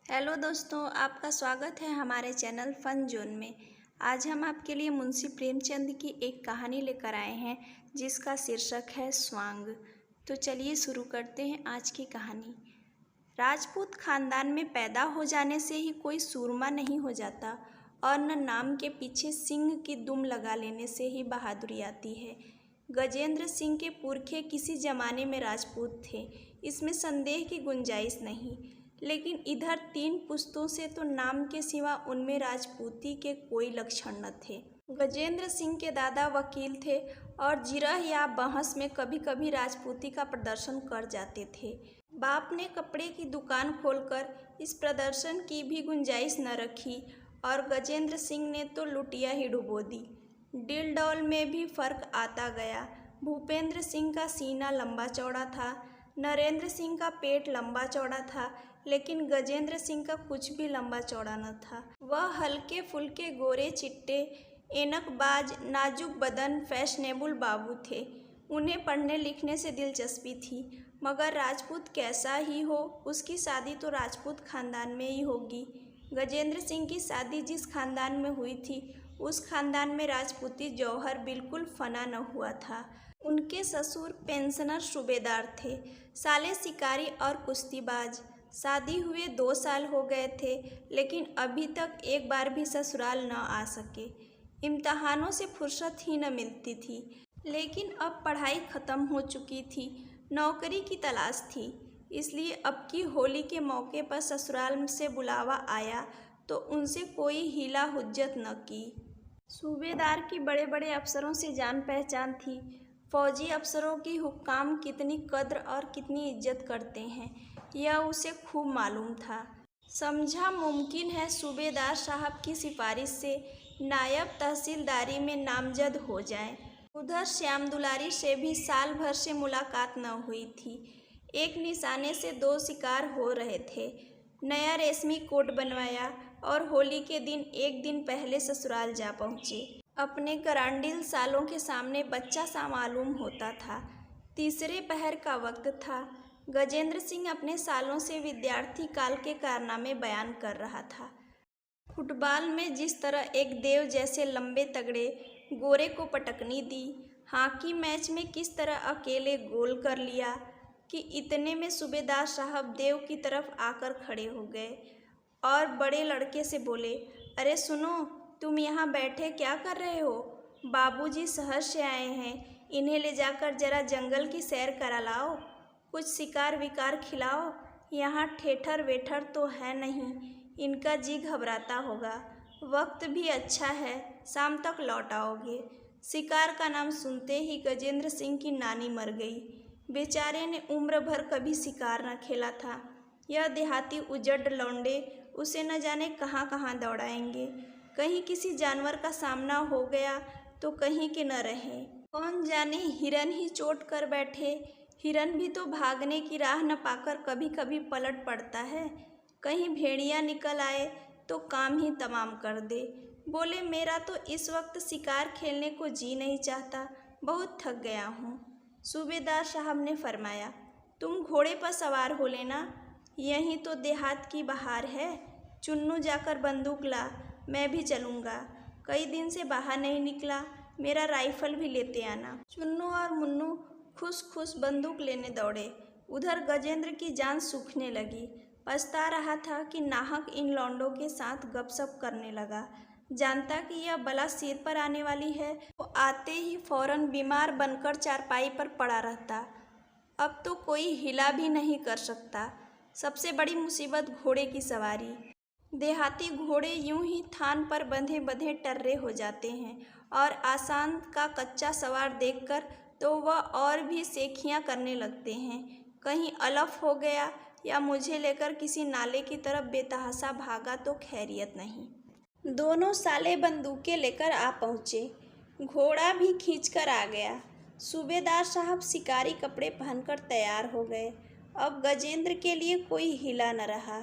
Hello दोस्तों, आपका स्वागत है हमारे चैनल फन जोन में। आज हम आपके लिए मुंशी प्रेमचंद की एक कहानी लेकर आए हैं जिसका शीर्षक है स्वांग। तो चलिए शुरू करते हैं आज की कहानी। राजपूत खानदान में पैदा हो जाने से ही कोई सूरमा नहीं हो जाता और न नाम के पीछे सिंह की दुम लगा लेने से ही बहादुरी आती है। गजेंद्र सिंह के पुरखे किसी जमाने में राजपूत थे, इसमें संदेह की गुंजाइश नहीं। लेकिन इधर 3 पुश्तों से तो नाम के सिवा उनमें राजपूती के कोई लक्षण न थे। गजेंद्र सिंह के दादा वकील थे और जिरह या बहस में कभी कभी राजपूती का प्रदर्शन कर जाते थे। बाप ने कपड़े की दुकान खोलकर इस प्रदर्शन की भी गुंजाइश न रखी और गजेंद्र सिंह ने तो लुटिया ही डुबो दी। डिल डौल में भी फर्क आता गया। भूपेंद्र सिंह का सीना लंबा चौड़ा था, नरेंद्र सिंह का पेट लंबा चौड़ा था, लेकिन गजेंद्र सिंह का कुछ भी लंबा चौड़ा न था। वह हल्के फुल्के गोरे चिट्टे एनकबाज नाजुक बदन फैशनेबल बाबू थे। उन्हें पढ़ने लिखने से दिलचस्पी थी, मगर राजपूत कैसा ही हो उसकी शादी तो राजपूत खानदान में ही होगी। गजेंद्र सिंह की शादी जिस खानदान में हुई थी उस खानदान में राजपूती जौहर बिल्कुल फना न हुआ था। उनके ससुर पेंशनर सूबेदार थे, साले शिकारी और कुश्तीबाज। शादी हुए 2 साल हो गए थे, लेकिन अभी तक एक बार भी ससुराल न आ सके। इम्तहानों से फुर्सत ही न मिलती थी, लेकिन अब पढ़ाई ख़त्म हो चुकी थी, नौकरी की तलाश थी। इसलिए अब की होली के मौके पर ससुराल से बुलावा आया तो उनसे कोई हीला हुज्जत न की। सूबेदार की बड़े बड़े अफसरों से जान पहचान थी। फौजी अफसरों की हुक्काम कितनी कद्र और कितनी इज्जत करते हैं यह उसे खूब मालूम था। समझा मुमकिन है सूबेदार साहब की सिफारिश से नायब तहसीलदारी में नामजद हो जाए। उधर श्याम दुलारी से भी साल भर से मुलाकात न हुई थी। एक निशाने से 2 शिकार हो रहे थे। नया रेशमी कोट बनवाया और होली के दिन एक दिन पहले ससुराल जा पहुँचे। अपने करांडिल सालों के सामने बच्चा सा मालूम होता था। तीसरे पहर का वक्त था। गजेंद्र सिंह अपने सालों से विद्यार्थी काल के कारनामे बयान कर रहा था। फुटबॉल में जिस तरह एक देव जैसे लंबे तगड़े गोरे को पटकनी दी, हॉकी मैच में किस तरह अकेले गोल कर लिया कि इतने में सूबेदार साहब देव की तरफ आकर खड़े हो गए और बड़े लड़के से बोले, अरे सुनो, तुम यहाँ बैठे क्या कर रहे हो? बाबूजी शहर से आए हैं, इन्हें ले जाकर जरा जंगल की सैर करा लाओ, कुछ शिकार विकार खिलाओ। यहाँ ठेठर वेठर तो है नहीं, इनका जी घबराता होगा। वक्त भी अच्छा है, शाम तक लौट आओगे। शिकार का नाम सुनते ही गजेंद्र सिंह की नानी मर गई। बेचारे ने उम्र भर कभी शिकार न खेला था। यह देहाती उजड़ लौंडे उसे न जाने कहाँ कहाँ दौड़ाएंगे। कहीं किसी जानवर का सामना हो गया तो कहीं के न रहे। कौन जाने हिरन ही चोट कर बैठे। हिरन भी तो भागने की राह न पाकर कभी कभी पलट पड़ता है। कहीं भेड़िया निकल आए तो काम ही तमाम कर दे। बोले, मेरा तो इस वक्त शिकार खेलने को जी नहीं चाहता, बहुत थक गया हूँ। सूबेदार साहब ने फरमाया, तुम घोड़े पर सवार हो लेना, यहीं तो देहात की बहार है। चुन्नू जाकर बंदूक ला, मैं भी चलूँगा। कई दिन से बाहर नहीं निकला, मेरा राइफल भी लेते आना। चुन्नू और मुन्नू खुश खुश बंदूक लेने दौड़े। उधर गजेंद्र की जान सूखने लगी। पछता रहा था कि नाहक इन लौंडों के साथ गपशप करने लगा। जानता कि यह बला सिर पर आने वाली है तो आते ही फौरन बीमार बनकर चारपाई पर पड़ा रहता। अब तो कोई हिला भी नहीं कर सकता। सबसे बड़ी मुसीबत घोड़े की सवारी। देहाती घोड़े यूं ही थान पर बंधे बंधे टर्रे हो जाते हैं और आसान का कच्चा सवार देखकर तो वह और भी सेखियाँ करने लगते हैं। कहीं अलफ हो गया या मुझे लेकर किसी नाले की तरफ बेतहाशा भागा तो खैरियत नहीं। दोनों साले बंदूकें लेकर आ पहुँचे। घोड़ा भी खींचकर आ गया। सूबेदार साहब शिकारी कपड़े पहनकर तैयार हो गए। अब गजेंद्र के लिए कोई हिला न रहा।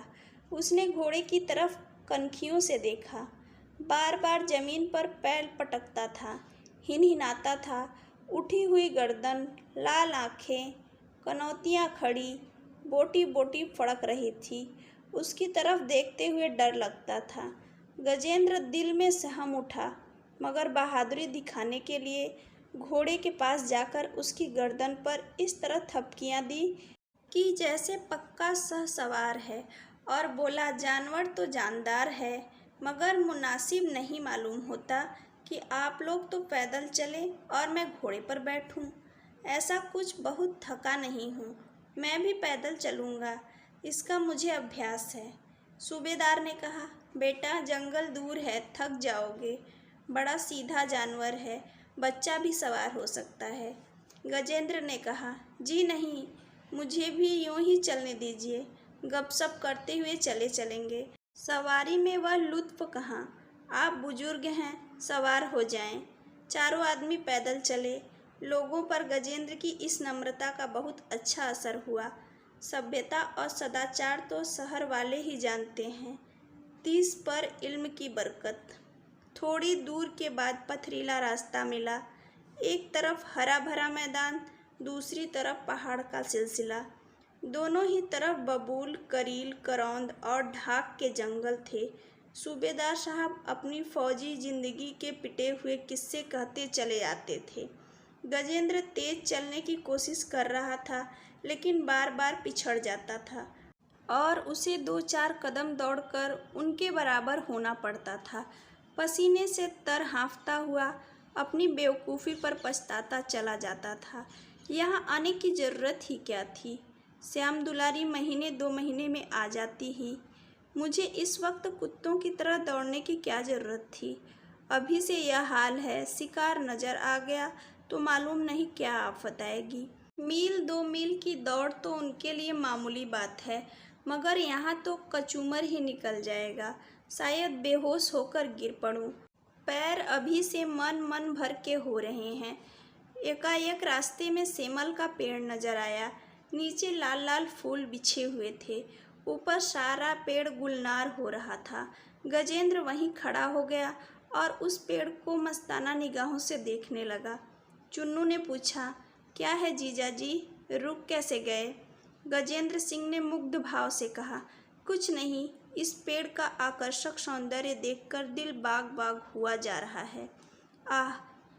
उसने घोड़े की तरफ कनखियों से देखा। बार बार जमीन पर पैर पटकता था, हिनहिनाता था। उठी हुई गर्दन, लाल आँखें, कनौतियाँ खड़ी, बोटी बोटी फड़क रही थी। उसकी तरफ देखते हुए डर लगता था। गजेंद्र दिल में सहम उठा, मगर बहादुरी दिखाने के लिए घोड़े के पास जाकर उसकी गर्दन पर इस तरह थपकियां दी कि जैसे पक्का सहसवार है, और बोला, जानवर तो जानदार है, मगर मुनासिब नहीं मालूम होता कि आप लोग तो पैदल चले और मैं घोड़े पर बैठूं। ऐसा कुछ बहुत थका नहीं हूँ, मैं भी पैदल चलूँगा, इसका मुझे अभ्यास है। सूबेदार ने कहा, बेटा जंगल दूर है, थक जाओगे, बड़ा सीधा जानवर है, बच्चा भी सवार हो सकता है। गजेंद्र ने कहा, जी नहीं, मुझे भी यूं ही चलने दीजिए, गपशप करते हुए चले चलेंगे। सवारी में वह लुत्फ कहाँ, आप बुजुर्ग हैं, सवार हो जाएं। चारों आदमी पैदल चले। लोगों पर गजेंद्र की इस नम्रता का बहुत अच्छा असर हुआ। सभ्यता और सदाचार तो शहर वाले ही जानते हैं, 30 पर इल्म की बरकत। थोड़ी दूर के बाद पथरीला रास्ता मिला। एक तरफ हरा भरा मैदान, दूसरी तरफ पहाड़ का सिलसिला। दोनों ही तरफ बबूल, करील, करौंद और ढाक के जंगल थे। सूबेदार साहब अपनी फौजी जिंदगी के पिटे हुए किस्से कहते चले आते थे। गजेंद्र तेज चलने की कोशिश कर रहा था, लेकिन बार बार पिछड़ जाता था और उसे 2-4 कदम दौड़कर उनके बराबर होना पड़ता था। पसीने से तर हाँफता हुआ अपनी बेवकूफ़ी पर पछताता चला जाता था। यहाँ आने की ज़रूरत ही क्या थी? श्याम दुलारी महीने 2 महीने में आ जाती ही। मुझे इस वक्त कुत्तों की तरह दौड़ने की क्या ज़रूरत थी? अभी से यह हाल है, शिकार नज़र आ गया तो मालूम नहीं क्या आफत आएगी। मील 2 मील की दौड़ तो उनके लिए मामूली बात है, मगर यहाँ तो कचूमर ही निकल जाएगा, शायद बेहोश होकर गिर पड़ूं। पैर अभी से मन भर के हो रहे हैं। एकाएक रास्ते में सेमल का पेड़ नजर आया। नीचे लाल लाल फूल बिछे हुए थे, ऊपर सारा पेड़ गुलनार हो रहा था। गजेंद्र वहीं खड़ा हो गया और उस पेड़ को मस्ताना निगाहों से देखने लगा। चुन्नू ने पूछा, क्या है जीजा जी, रुक कैसे गए? गजेंद्र सिंह ने मुग्ध भाव से कहा, कुछ नहीं, इस पेड़ का आकर्षक सौंदर्य देखकर दिल बाग बाग हुआ जा रहा है। आह,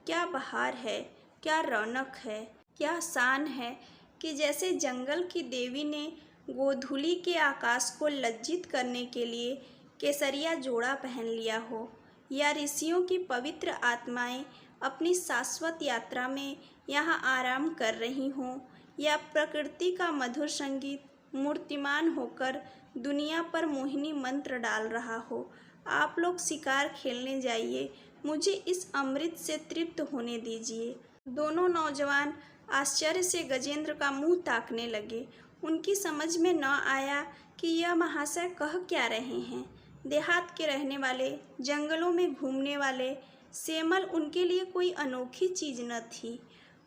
क्या बहार है, क्या रौनक है, क्या शान है कि जैसे जंगल की देवी ने गोधूली के आकाश को लज्जित करने के लिए केसरिया जोड़ा पहन लिया हो, या ऋषियों की पवित्र आत्माएं अपनी शाश्वत यात्रा में यहाँ आराम कर रही हों, या प्रकृति का मधुर संगीत मूर्तिमान होकर दुनिया पर मोहिनी मंत्र डाल रहा हो। आप लोग शिकार खेलने जाइए, मुझे इस अमृत से तृप्त होने दीजिए। दोनों नौजवान आश्चर्य से गजेंद्र का मुंह ताकने लगे। उनकी समझ में न आया कि यह महाशय कह क्या रहे हैं। देहात के रहने वाले, जंगलों में घूमने वाले सेमल उनके लिए कोई अनोखी चीज़ न थी।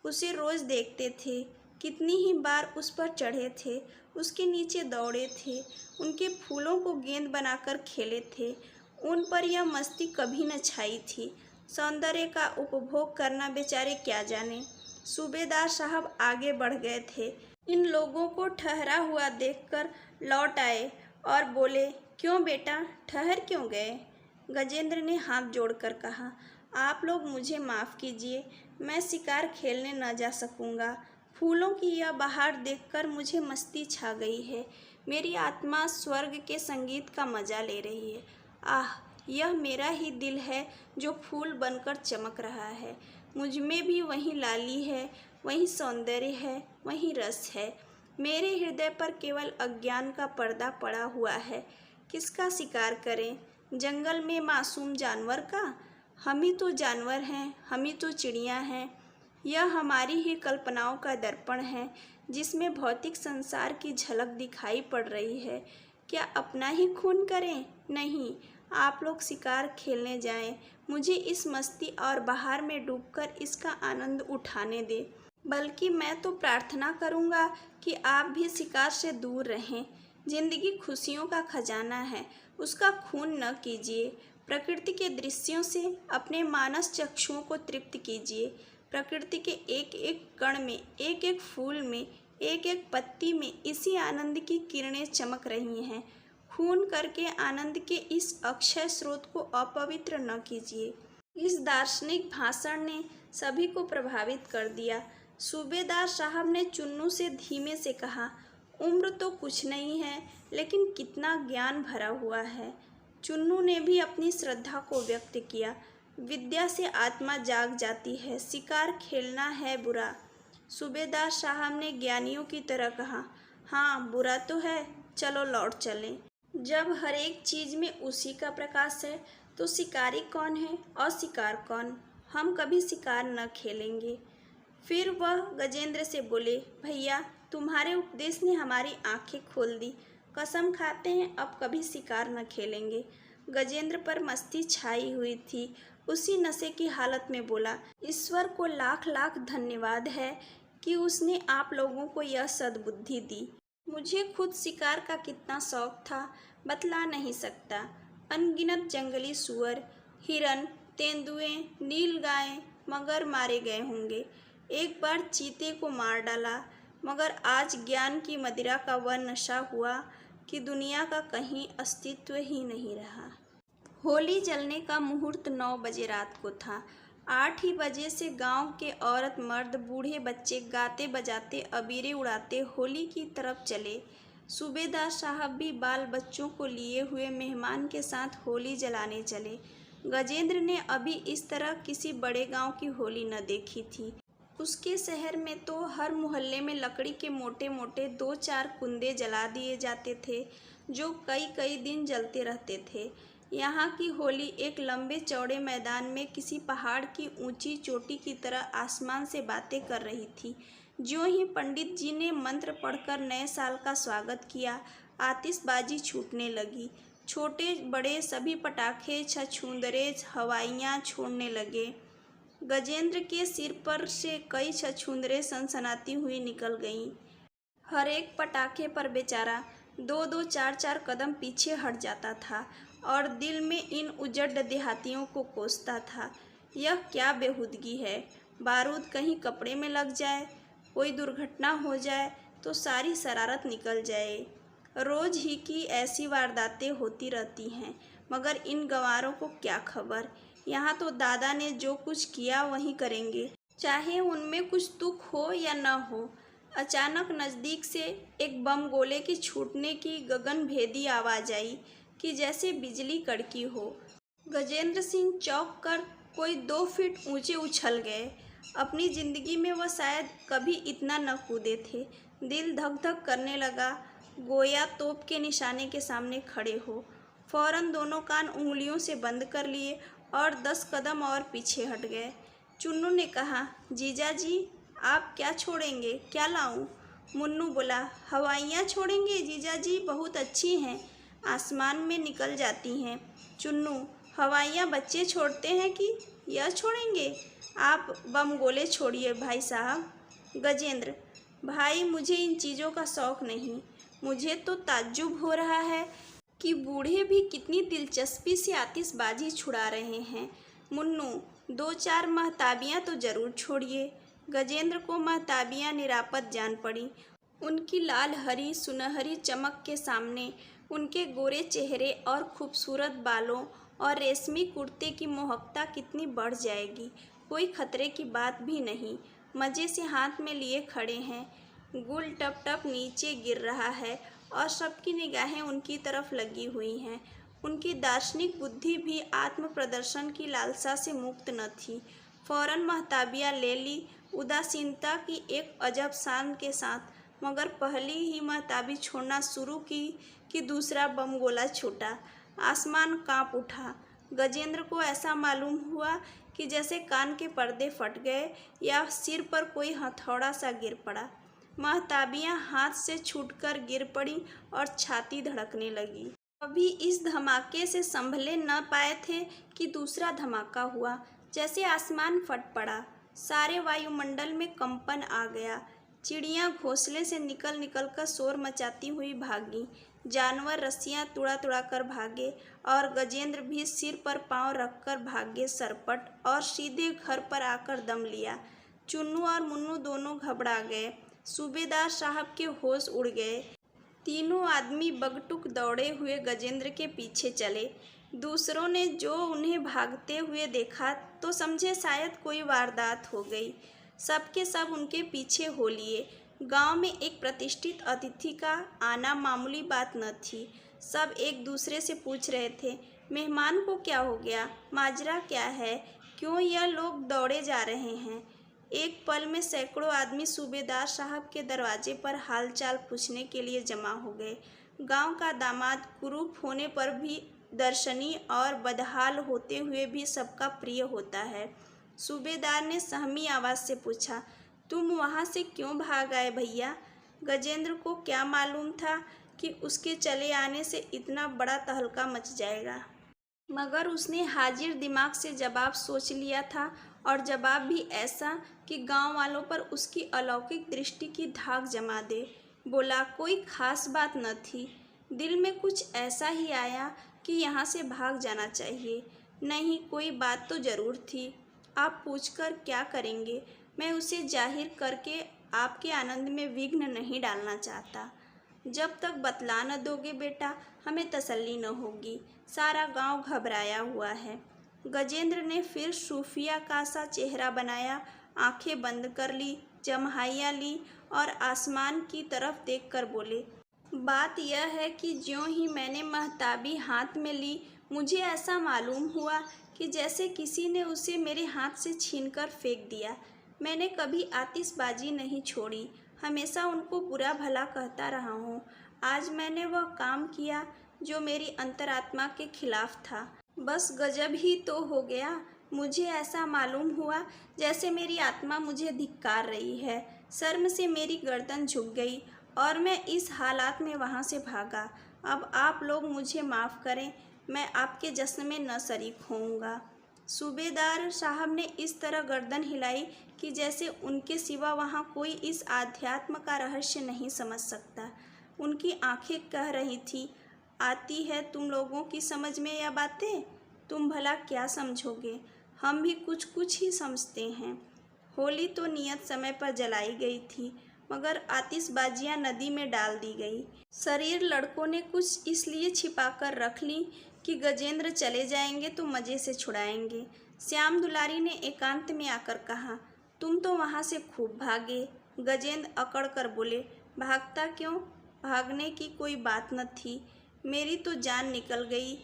उसे रोज़ देखते थे, कितनी ही बार उस पर चढ़े थे, उसके नीचे दौड़े थे, उनके फूलों को गेंद बनाकर खेले थे। उन पर यह मस्ती कभी न छाई थी। सौंदर्य का उपभोग करना बेचारे क्या जाने। सूबेदार साहब आगे बढ़ गए थे। इन लोगों को ठहरा हुआ देखकर लौट आए और बोले, क्यों बेटा, ठहर क्यों गए? गजेंद्र ने हाथ जोड़कर कहा, आप लोग मुझे माफ़ कीजिए, मैं शिकार खेलने न जा सकूँगा। फूलों की यह बहार देखकर मुझे मस्ती छा गई है। मेरी आत्मा स्वर्ग के संगीत का मज़ा ले रही है। आह, यह मेरा ही दिल है जो फूल बनकर चमक रहा है। मुझ में भी वही लाली है, वही सौंदर्य है, वही रस है। मेरे हृदय पर केवल अज्ञान का पर्दा पड़ा हुआ है। किसका शिकार करें? जंगल में मासूम जानवर का? हम ही तो जानवर हैं, हम ही तो चिड़ियाँ हैं। यह हमारी ही कल्पनाओं का दर्पण है, जिसमें भौतिक संसार की झलक दिखाई पड़ रही है। क्या अपना ही खून करें? नहीं, आप लोग शिकार खेलने जाएं, मुझे इस मस्ती और बहार में डूबकर इसका आनंद उठाने दें। बल्कि मैं तो प्रार्थना करूंगा कि आप भी शिकार से दूर रहें। जिंदगी खुशियों का खजाना है, उसका खून न कीजिए। प्रकृति के दृश्यों से अपने मानस चक्षुओं को तृप्त कीजिए। प्रकृति के एक एक कण में, एक एक फूल में, एक एक पत्ती में इसी आनंद की किरणें चमक रही हैं। खून करके आनंद के इस अक्षय स्रोत को अपवित्र न कीजिए। इस दार्शनिक भाषण ने सभी को प्रभावित कर दिया। सूबेदार साहब ने चुन्नू से धीमे से कहा, उम्र तो कुछ नहीं है, लेकिन कितना ज्ञान भरा हुआ है। चुन्नू ने भी अपनी श्रद्धा को व्यक्त किया। विद्या से आत्मा जाग जाती है, शिकार खेलना है बुरा। सूबेदार साहब ने ज्ञानियों की तरह कहा, हाँ बुरा तो है, चलो लौट चलें। जब हर एक चीज में उसी का प्रकाश है तो शिकारी कौन है और शिकार कौन? हम कभी शिकार न खेलेंगे। फिर वह गजेंद्र से बोले, भैया तुम्हारे उपदेश ने हमारी आंखें खोल दी। कसम खाते हैं अब कभी शिकार न खेलेंगे। गजेंद्र पर मस्ती छाई हुई थी। उसी नशे की हालत में बोला, ईश्वर को लाख लाख धन्यवाद है कि उसने आप लोगों को यह सद्बुद्धि दी। मुझे खुद शिकार का कितना शौक था बतला नहीं सकता। अनगिनत जंगली सुअर, हिरन, तेंदुए, नीलगाय, मगर मारे गए होंगे। एक बार चीते को मार डाला, मगर आज ज्ञान की मदिरा का वह नशा हुआ कि दुनिया का कहीं अस्तित्व ही नहीं रहा। होली जलने का मुहूर्त 9 बजे रात को था। 8 ही बजे से गांव के औरत मर्द बूढ़े बच्चे गाते बजाते अबीरें उड़ाते होली की तरफ चले। सूबेदार साहब भी बाल बच्चों को लिए हुए मेहमान के साथ होली जलाने चले। गजेंद्र ने अभी इस तरह किसी बड़े गांव की होली न देखी थी। उसके शहर में तो हर मोहल्ले में लकड़ी के मोटे मोटे 2-4 कुंदे जला दिए जाते थे, जो कई कई दिन जलते रहते थे। यहाँ की होली एक लंबे चौड़े मैदान में किसी पहाड़ की ऊंची चोटी की तरह आसमान से बातें कर रही थी। ज्यों ही पंडित जी ने मंत्र पढ़कर नए साल का स्वागत किया, आतिशबाजी छूटने लगी। छोटे बड़े सभी पटाखे, छछूंदरे, हवाइयाँ छोड़ने लगे। गजेंद्र के सिर पर से कई छछूंदरें सनसनाती हुई निकल गईं। हर एक पटाखे पर बेचारा 2-2, 4-4 कदम पीछे हट जाता था और दिल में इन उजड़ देहातियों को कोसता था, यह क्या बेहूदगी है। बारूद कहीं कपड़े में लग जाए, कोई दुर्घटना हो जाए तो सारी शरारत निकल जाए। रोज ही की ऐसी वारदातें होती रहती हैं, मगर इन गंवारों को क्या खबर। यहाँ तो दादा ने जो कुछ किया वही करेंगे, चाहे उनमें कुछ दुख हो या न हो। अचानक नज़दीक से एक बम गोले की छूटने की गगनभेदी आवाज़ आई कि जैसे बिजली कड़की हो। गजेंद्र सिंह चौंक कर कोई 2 फीट ऊंचे उछल गए। अपनी जिंदगी में वह शायद कभी इतना न कूदे थे। दिल धक धक करने लगा, गोया तोप के निशाने के सामने खड़े हो। फौरन दोनों कान उंगलियों से बंद कर लिए और 10 कदम और पीछे हट गए। चुन्नू ने कहा, जीजा जी आप क्या छोड़ेंगे, क्या लाऊं? मुन्नू बोला, हवाइयाँ छोड़ेंगे जीजा जी, बहुत अच्छी हैं, आसमान में निकल जाती हैं। चुन्नू, हवाइयाँ बच्चे छोड़ते हैं कि यह छोड़ेंगे? आप बम गोले छोड़िए भाई साहब। गजेंद्र, भाई मुझे इन चीज़ों का शौक नहीं। मुझे तो ताज्जुब हो रहा है कि बूढ़े भी कितनी दिलचस्पी से आतिशबाजी छुड़ा रहे हैं। मुन्नू, 2-4 महताबियाँ तो ज़रूर छोड़िए। गजेंद्र को महताबियाँ निरापद जान पड़ी। उनकी लाल हरी सुनहरी चमक के सामने उनके गोरे चेहरे और खूबसूरत बालों और रेशमी कुर्ते की मोहकता कितनी बढ़ जाएगी। कोई खतरे की बात भी नहीं। मज़े से हाथ में लिए खड़े हैं। गुल टप टप नीचे गिर रहा है और सबकी निगाहें उनकी तरफ लगी हुई हैं। उनकी दार्शनिक बुद्धि भी आत्म प्रदर्शन की लालसा से मुक्त न थी। फौरन महताबियाँ ले ली, उदासीनता की एक अजब शान के साथ। मगर पहली ही महताबी छोड़ना शुरू की कि दूसरा बम गोला छूटा। आसमान कांप उठा। गजेंद्र को ऐसा मालूम हुआ कि जैसे कान के पर्दे फट गए या सिर पर कोई हथौड़ा सा गिर पड़ा। महताबियाँ हाथ से छूटकर गिर पड़ी और छाती धड़कने लगी। अभी इस धमाके से संभले न पाए थे कि दूसरा धमाका हुआ। जैसे आसमान फट पड़ा, सारे वायुमंडल में कंपन आ गया। चिड़ियाँ घोंसले से निकल निकल कर शोर मचाती हुई भागी। जानवर रस्सियाँ तुड़ा तुड़ा कर भागे और गजेंद्र भी सिर पर पांव रखकर भागे सरपट और सीधे घर पर आकर दम लिया। चुन्नू और मुन्नू दोनों घबरा गए। सूबेदार साहब के होश उड़ गए। तीनों आदमी बगटुक दौड़े हुए गजेंद्र के पीछे चले। दूसरों ने जो उन्हें भागते हुए देखा तो समझे शायद कोई वारदात हो गई। सब के सब उनके पीछे हो लिए। गांव में एक प्रतिष्ठित अतिथि का आना मामूली बात न थी। सब एक दूसरे से पूछ रहे थे, मेहमान को क्या हो गया, माजरा क्या है, क्यों यह लोग दौड़े जा रहे हैं। एक पल में सैकड़ों आदमी सूबेदार साहब के दरवाजे पर हालचाल पूछने के लिए जमा हो गए। गांव का दामाद कुरूप होने पर भी दर्शनीय और बदहाल होते हुए भी सबका प्रिय होता है। सूबेदार ने सहमी आवाज से पूछा, तुम वहां से क्यों भाग आए भैया? गजेंद्र को क्या मालूम था कि उसके चले आने से इतना बड़ा तहलका मच जाएगा, मगर उसने हाजिर दिमाग से जवाब सोच लिया था, और जवाब भी ऐसा कि गांव वालों पर उसकी अलौकिक दृष्टि की धाक जमा दे। बोला, कोई खास बात न थी, दिल में कुछ ऐसा ही आया कि यहाँ से भाग जाना चाहिए। नहीं, कोई बात तो ज़रूर थी। आप पूछकर क्या करेंगे? मैं उसे जाहिर करके आपके आनंद में विघ्न नहीं डालना चाहता। जब तक बतला न दोगे बेटा, हमें तसल्ली न होगी। सारा गांव घबराया हुआ है। गजेंद्र ने फिर सूफिया का सा चेहरा बनाया, आंखें बंद कर ली, जम्हाइयाँ ली और आसमान की तरफ देखकर बोले, बात यह है कि ज्यों ही मैंने महताबी हाथ में ली, मुझे ऐसा मालूम हुआ कि जैसे किसी ने उसे मेरे हाथ से छीनकर फेंक दिया। मैंने कभी आतिशबाजी नहीं छोड़ी, हमेशा उनको बुरा भला कहता रहा हूँ। आज मैंने वह काम किया जो मेरी अंतरात्मा के खिलाफ था। बस गजब ही तो हो गया। मुझे ऐसा मालूम हुआ जैसे मेरी आत्मा मुझे धिक्कार रही है। शर्म से मेरी गर्दन झुक गई और मैं इस हालात में वहाँ से भागा। अब आप लोग मुझे माफ़ करें, मैं आपके जश्न में न शरीक होऊंगा। सूबेदार साहब ने इस तरह गर्दन हिलाई कि जैसे उनके सिवा वहाँ कोई इस आध्यात्म का रहस्य नहीं समझ सकता। उनकी आंखें कह रही थी, आती है तुम लोगों की समझ में यह बातें? तुम भला क्या समझोगे? हम भी कुछ कुछ ही समझते हैं। होली तो नियत समय पर जलाई गई थी, मगर आतिशबाजियां नदी में डाल दी गई। शरीर लड़कों ने कुछ इसलिए छिपाकर रख ली कि गजेंद्र चले जाएंगे तो मज़े से छुड़ाएंगे। श्याम दुलारी ने एकांत में आकर कहा, तुम तो वहाँ से खूब भागे। गजेंद्र अकड़ कर बोले, भागता क्यों? भागने की कोई बात न थी। मेरी तो जान निकल गई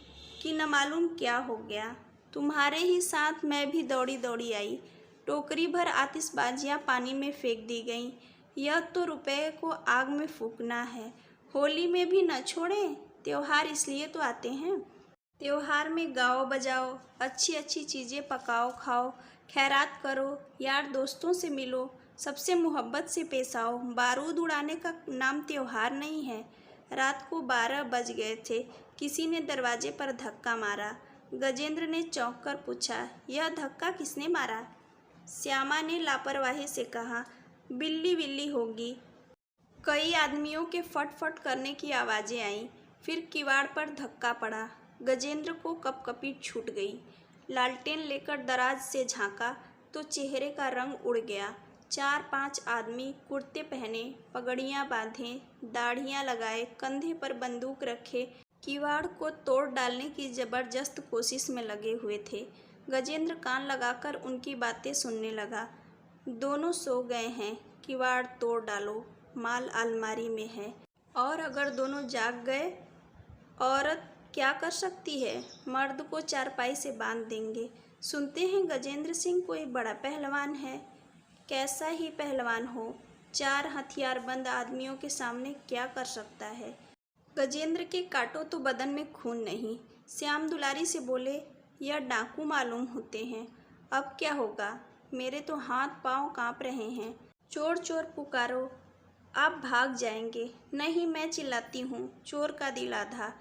कि न मालूम क्या हो गया। तुम्हारे ही साथ मैं भी दौड़ी दौड़ी आई। टोकरी भर आतिशबाजियाँ पानी में फेंक दी गईं। यह तो रुपए को आग में फूंकना है। होली में भी न छोड़ें, त्योहार इसलिए तो आते हैं। त्योहार में गाओ बजाओ, अच्छी अच्छी चीज़ें पकाओ खाओ, खैरात करो, यार दोस्तों से मिलो, सबसे मोहब्बत से पेश आओ। बारूद उड़ाने का नाम त्योहार नहीं है। रात को 12 बज गए थे। किसी ने दरवाजे पर धक्का मारा। गजेंद्र ने चौंक कर पूछा, यह धक्का किसने मारा? श्यामा ने लापरवाही से कहा, बिल्ली बिल्ली होगी। कई आदमियों के फटफट करने की आवाज़ें आईं। फिर किवाड़ पर धक्का पड़ा। गजेंद्र को कपकपी छूट गई। लालटेन लेकर दराज से झांका तो चेहरे का रंग उड़ गया। 4-5 आदमी कुर्ते पहने, पगड़ियाँ बांधे, दाढ़ियाँ लगाए, कंधे पर बंदूक रखे, किवाड़ को तोड़ डालने की जबरदस्त कोशिश में लगे हुए थे। गजेंद्र कान लगाकर उनकी बातें सुनने लगा। दोनों सो गए हैं, किवाड़ तोड़ डालो, माल अलमारी में है। और अगर दोनों जाग गए, औरत क्या कर सकती है? मर्द को चारपाई से बांध देंगे। सुनते हैं गजेंद्र सिंह कोई बड़ा पहलवान है। कैसा ही पहलवान हो, 4 हथियारबंद आदमियों के सामने क्या कर सकता है? गजेंद्र के काटो तो बदन में खून नहीं। श्याम दुलारी से बोले, यह डाकू मालूम होते हैं। अब क्या होगा? मेरे तो हाथ पांव कांप रहे हैं। चोर चोर पुकारो, आप भाग जाएंगे। नहीं, मैं चिल्लाती हूँ, चोर का दिल आधा।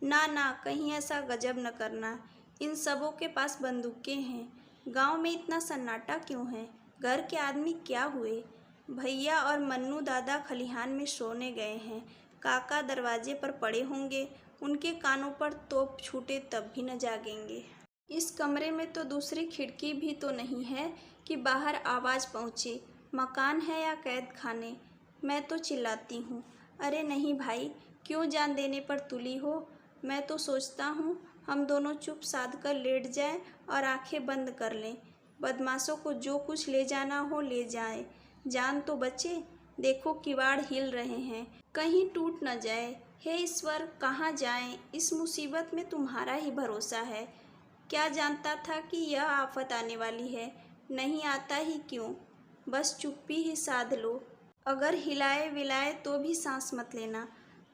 ना ना, कहीं ऐसा गजब न करना। इन सबों के पास बंदूकें हैं। गांव में इतना सन्नाटा क्यों है? घर के आदमी क्या हुए? भैया और मन्नू दादा खलिहान में सोने गए हैं। काका दरवाजे पर पड़े होंगे, उनके कानों पर तोप छूटे तब भी न जागेंगे। इस कमरे में तो दूसरी खिड़की भी तो नहीं है कि बाहर आवाज़ पहुँचे। मकान है या कैद खाने? मैं तो चिल्लाती हूँ, अरे नहीं भाई, क्यों जान देने पर तुली हो? मैं तो सोचता हूँ हम दोनों चुप साध कर लेट जाएं और आंखें बंद कर लें। बदमाशों को जो कुछ ले जाना हो ले जाए, जान तो बचे। देखो किवाड़ हिल रहे हैं, कहीं टूट न जाए। हे ईश्वर, कहाँ जाएं? इस मुसीबत में तुम्हारा ही भरोसा है। क्या जानता था कि यह आफत आने वाली है? नहीं आता ही क्यों? बस चुप्पी ही साध लो। अगर हिलाए विलाए तो भी सांस मत लेना।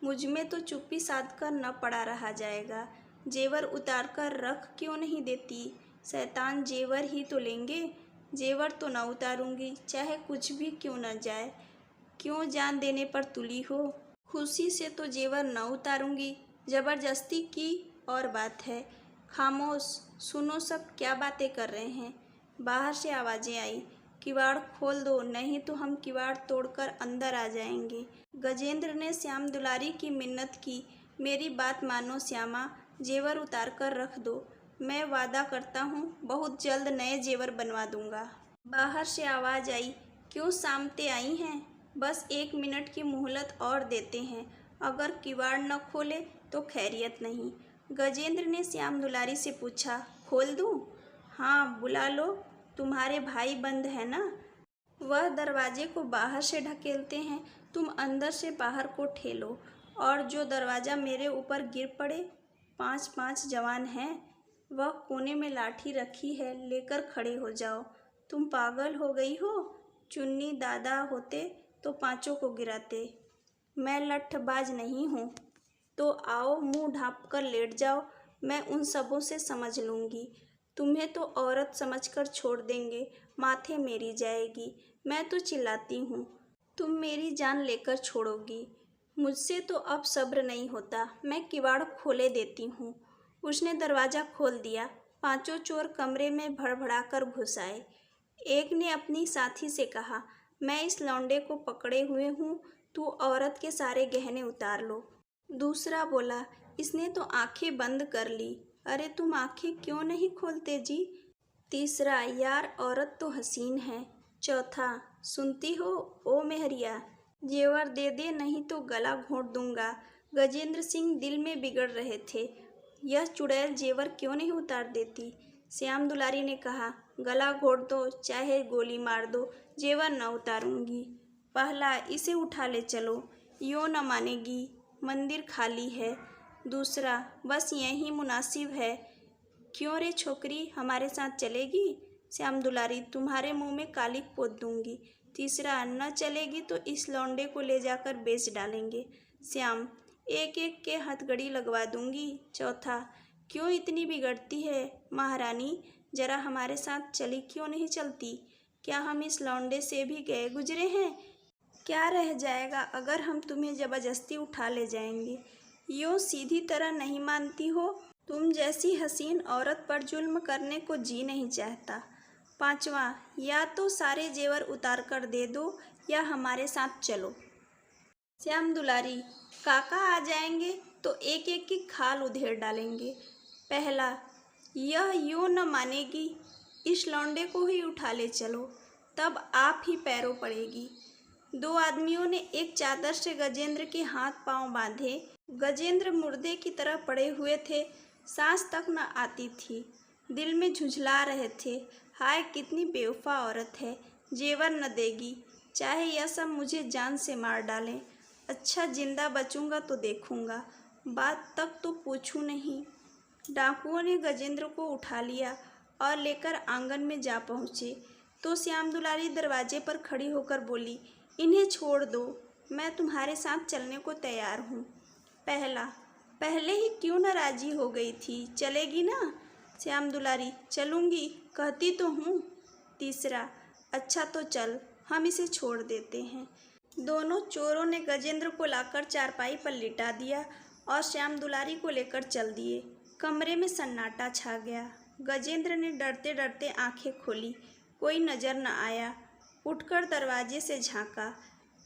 मुझ में तो चुप्पी साध कर न पड़ा रहा जाएगा। जेवर उतार कर रख क्यों नहीं देती? शैतान जेवर ही तो लेंगे। जेवर तो न उतारूंगी, चाहे कुछ भी क्यों न जाए। क्यों जान देने पर तुली हो? खुशी से तो जेवर न उतारूंगी, जबरदस्ती की और बात है। खामोश, सुनो सब क्या बातें कर रहे हैं। बाहर से आवाज़ें आई, किवाड़ खोल दो नहीं तो हम किवाड़ तोड़कर अंदर आ जाएंगे। गजेंद्र ने श्याम दुलारी की मिन्नत की, मेरी बात मानो श्यामा, जेवर उतार कर रख दो। मैं वादा करता हूँ बहुत जल्द नए जेवर बनवा दूंगा। बाहर से आवाज़ आई, क्यों सामते आई हैं? बस 1 मिनट की मोहलत और देते हैं, अगर किवाड़ न खोले तो खैरियत नहीं। गजेंद्र ने श्याम दुलारी से पूछा, खोल दूँ? हाँ, बुला लो, तुम्हारे भाई बंद है ना। वह दरवाजे को बाहर से ढकेलते हैं, तुम अंदर से बाहर को ठेलो, और जो दरवाज़ा मेरे ऊपर गिर पड़े। 5-5 जवान हैं। वह कोने में लाठी रखी है, लेकर खड़े हो जाओ। तुम पागल हो गई हो? चुन्नी दादा होते तो 5 को गिराते। मैं लठबाज नहीं हूँ। तो आओ मुंह ढाँप कर लेट जाओ, मैं उन सबों से समझ लूँगी। तुम्हें तो औरत समझकर छोड़ देंगे, माथे मेरी जाएगी। मैं तो चिल्लाती हूँ, तुम मेरी जान लेकर छोड़ोगी। मुझसे तो अब सब्र नहीं होता, मैं किवाड़ खोले देती हूँ। उसने दरवाज़ा खोल दिया। 5 चोर कमरे में भड़भड़ाकर घुस आए। एक ने अपनी साथी से कहा, मैं इस लौंडे को पकड़े हुए हूँ, तू औरत के सारे गहने उतार लो। दूसरा बोला, इसने तो आंखें बंद कर ली। अरे तुम आंखें क्यों नहीं खोलते जी? तीसरा, यार औरत तो हसीन है। चौथा, सुनती हो ओ मेहरिया, जेवर दे दे नहीं तो गला घोंट दूंगा। गजेंद्र सिंह दिल में बिगड़ रहे थे, यह चुड़ैल जेवर क्यों नहीं उतार देती। श्याम दुलारी ने कहा, गला घोंट दो चाहे गोली मार दो, जेवर न उतारूंगी। पहला, इसे उठा ले चलो, यूँ न मानेगी, मंदिर खाली है। दूसरा, बस यही मुनासिब है। क्यों रे छोकरी, हमारे साथ चलेगी? श्याम दुलारी, तुम्हारे मुंह में कालिक पोत दूंगी। तीसरा, न चलेगी तो इस लौंडे को ले जाकर बेच डालेंगे। श्याम, एक एक के हथकड़ी लगवा दूंगी। चौथा, क्यों इतनी बिगड़ती है महारानी, जरा हमारे साथ चली क्यों नहीं चलती? क्या हम इस लौंडे से भी गए गुजरे हैं? क्या रह जाएगा अगर हम तुम्हें जबरदस्ती उठा ले जाएंगे? यूँ सीधी तरह नहीं मानती हो? तुम जैसी हसीन औरत पर जुल्म करने को जी नहीं चाहता। पांचवा, या तो सारे जेवर उतार कर दे दो या हमारे साथ चलो। श्याम दुलारी, काका आ जाएंगे तो एक एक की खाल उधेड़ डालेंगे। पहला, यह यूँ न मानेगी, इस लौंडे को ही उठा ले चलो, तब आप ही पैरों पड़ेगी। 2 आदमियों ने एक चादर से गजेंद्र के हाथ पांव बांधे। गजेंद्र मुर्दे की तरह पड़े हुए थे, सांस तक न आती थी, दिल में झुंझला रहे थे, हाय कितनी बेवफा औरत है, जेवर न देगी, चाहे यह सब मुझे जान से मार डालें। अच्छा जिंदा बचूंगा तो देखूंगा, बात तक तो पूछूं नहीं। डाकुओं ने गजेंद्र को उठा लिया और लेकर आंगन में जा पहुँचे तो श्याम दुलारी दरवाजे पर खड़ी होकर बोली, इन्हें छोड़ दो, मैं तुम्हारे साथ चलने को तैयार हूँ। पहला, पहले ही क्यों न राजी हो गई थी, चलेगी ना? श्याम दुलारी, चलूँगी, कहती तो हूँ। तीसरा, अच्छा तो चल, हम इसे छोड़ देते हैं। दोनों चोरों ने गजेंद्र को लाकर चारपाई पर लिटा दिया और श्याम दुलारी को लेकर चल दिए। कमरे में सन्नाटा छा गया। गजेंद्र ने डरते डरते आंखें खोली, कोई नज़र न आया। उठकर दरवाजे से झांका,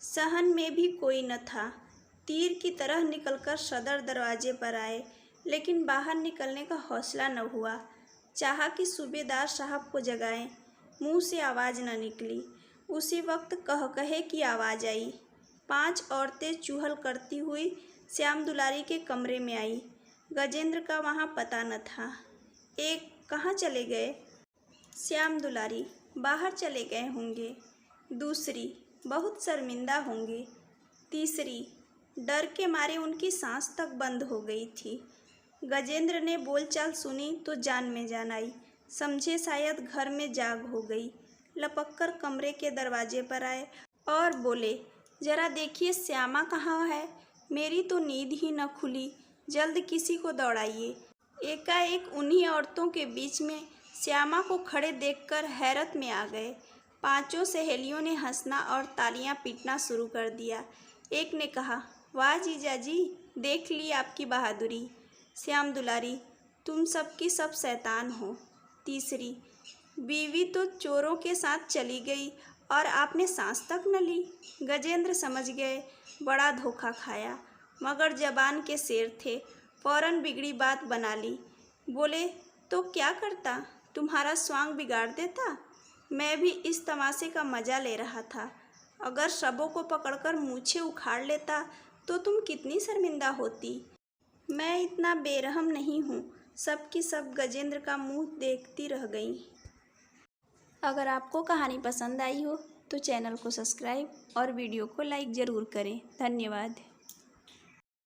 सहन में भी कोई न था। तीर की तरह निकलकर सदर दरवाजे पर आए, लेकिन बाहर निकलने का हौसला न हुआ। चाहा कि सूबेदार साहब को जगाएं, मुंह से आवाज़ न निकली। उसी वक्त कह कहे की आवाज़ आई। 5 औरतें चूहल करती हुई श्याम दुलारी के कमरे में आई। गजेंद्र का वहाँ पता न था। एक, कहाँ चले गए? श्याम दुलारी, बाहर चले गए होंगे। दूसरी, बहुत शर्मिंदा होंगे। तीसरी, डर के मारे उनकी सांस तक बंद हो गई थी। गजेंद्र ने बोलचाल सुनी तो जान में जान आई। समझे शायद घर में जाग हो गई। लपककर कमरे के दरवाजे पर आए और बोले, जरा देखिए श्यामा कहाँ है? मेरी तो नींद ही न खुली, जल्द किसी को दौड़ाइए। एकाएक उन्हीं औरतों के बीच में श्यामा को खड़े देखकर हैरत में आ गए। पांचों सहेलियों ने हंसना और तालियां पीटना शुरू कर दिया। एक ने कहा, वाह जीजाजी, देख ली आपकी बहादुरी। श्याम दुलारी, तुम सबकी सब शैतान हो। तीसरी, बीवी तो चोरों के साथ चली गई और आपने सांस तक न ली। गजेंद्र समझ गए बड़ा धोखा खाया, मगर जबान के शेर थे, फौरन बिगड़ी बात बना ली। बोले, तो क्या करता, तुम्हारा स्वांग बिगाड़ देता? मैं भी इस तमाशे का मजा ले रहा था। अगर शबों को पकड़कर मूछें उखाड़ लेता तो तुम कितनी शर्मिंदा होती। मैं इतना बेरहम नहीं हूँ। सबकी सब गजेंद्र का मुंह देखती रह गईं। अगर आपको कहानी पसंद आई हो तो चैनल को सब्सक्राइब और वीडियो को लाइक ज़रूर करें। धन्यवाद।